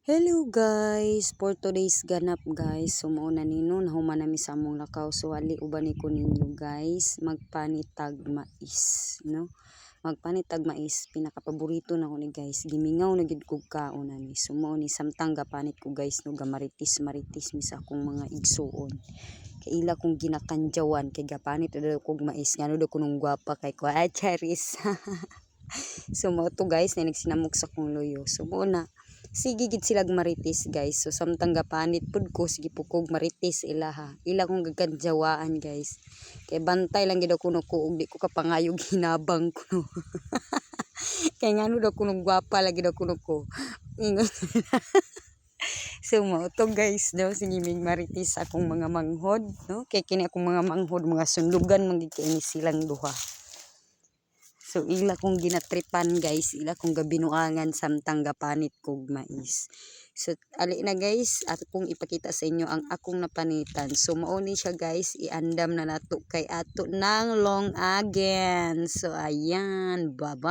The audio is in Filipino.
Hello guys, for today's ganap guys, sumuuna nino nahuman nami sa among lakaw, so ali uban ko ninyo guys magpanitag mais, no? Magpanitag mais, pinakapaborito na ko ni guys, gimingaw na gid kog kaon ani. Sumo ni samtang gapanit ko guys no, gamaritis maritis mi sa akong mga igsuon. Kay ila kong ginakanjawan kay gapanit daw kog mais, ngano daw kunong gwapa kay ko charis. So mo to guys na nagsinamok sa kong loyo. So na sige gid sila maritis guys. So samtang gapanit pud ko sige pukog maritis ilaha. Ila kong gagkanjawaan guys. Kay bantay lang gid ako no ko ug di ko kapangayog hinabang ko. Kay ngano daw kunong gwapa lagi daw kuno ko. Ingon. So mo to guys no, sige mig maritis akong mga manghod no. Kay kini akong mga manghod mga sundugan man gid kay silang duha. So ila kong ginatripan guys, ila kong gabinuangan samtang gapanit kog mais. So ali na guys, at kong ipakita sa inyo ang akong napanitan. So mao ni siya guys, iandam na nato kay ato nang long again. So ayan, baba.